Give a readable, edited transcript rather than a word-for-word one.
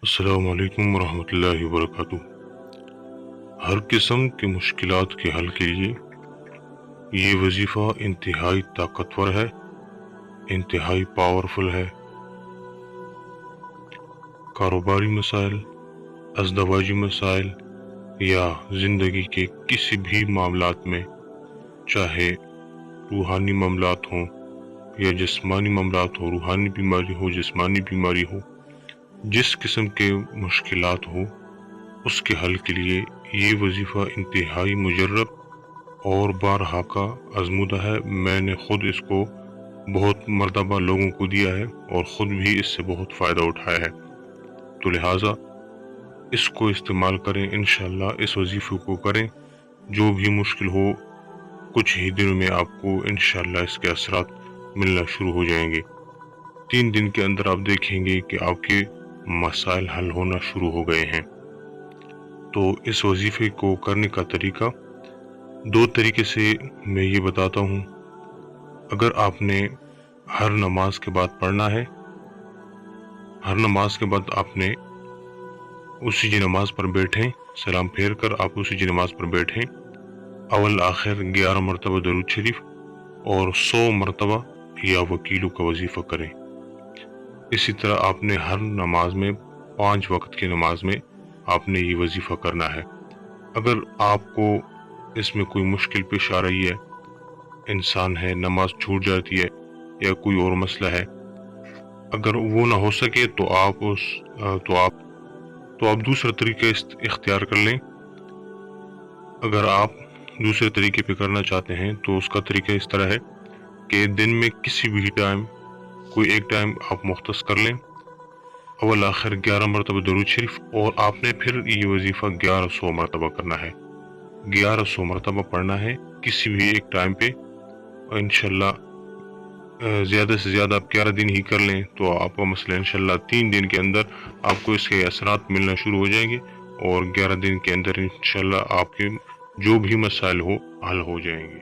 السلام علیکم ورحمۃ اللہ وبرکاتہ۔ ہر قسم کی مشکلات کے حل کے لیے یہ وظیفہ انتہائی طاقتور ہے، انتہائی پاورفل ہے۔ کاروباری مسائل، ازدواجی مسائل یا زندگی کے کسی بھی معاملات میں، چاہے روحانی معاملات ہوں یا جسمانی معاملات ہوں، روحانی بیماری ہو، جسمانی بیماری ہو، جس قسم کے مشکلات ہو، اس کے حل کے لیے یہ وظیفہ انتہائی مجرب اور بارہا کا آزمودہ ہے۔ میں نے خود اس کو بہت مرتبہ لوگوں کو دیا ہے اور خود بھی اس سے بہت فائدہ اٹھایا ہے، تو لہٰذا اس کو استعمال کریں، انشاءاللہ اس وظیفے کو کریں۔ جو بھی مشکل ہو، کچھ ہی دنوں میں آپ کو انشاءاللہ اس کے اثرات ملنا شروع ہو جائیں گے۔ 3 دن کے اندر آپ دیکھیں گے کہ آپ کے مسائل حل ہونا شروع ہو گئے ہیں۔ تو اس وظیفے کو کرنے کا طریقہ 2 طریقے سے میں یہ بتاتا ہوں۔ اگر آپ نے ہر نماز کے بعد پڑھنا ہے، ہر نماز کے بعد آپ نے اسی جی نماز پر بیٹھیں، سلام پھیر کر آپ اسی جی نماز پر بیٹھیں، اول آخر 11 مرتبہ درود شریف اور 100 مرتبہ یا وکیلوں کا وظیفہ کریں۔ اسی طرح آپ نے ہر نماز میں 5 وقت کی نماز میں آپ نے یہ وظیفہ کرنا ہے۔ اگر آپ کو اس میں کوئی مشکل پیش آ رہی ہے، انسان ہے، نماز چھوٹ جاتی ہے یا کوئی اور مسئلہ ہے، اگر وہ نہ ہو سکے تو آپ دوسرا طریقہ اختیار کر لیں۔ اگر آپ دوسرے طریقے پہ کرنا چاہتے ہیں تو اس کا طریقہ اس طرح ہے کہ دن میں کسی بھی ٹائم کوئی ایک ٹائم آپ مختص کر لیں، اول آخر 11 مرتبہ درود شریف، اور آپ نے پھر یہ وظیفہ 1100 مرتبہ کرنا ہے، 1100 مرتبہ پڑھنا ہے کسی بھی ایک ٹائم پہ۔ اور انشاءاللہ زیادہ سے زیادہ آپ 11 دن ہی کر لیں تو آپ کا مسئلہ انشاءاللہ 3 دن کے اندر آپ کو اس کے اثرات ملنا شروع ہو جائیں گے، اور 11 دن کے اندر انشاءاللہ آپ کے جو بھی مسائل ہو حل ہو جائیں گے۔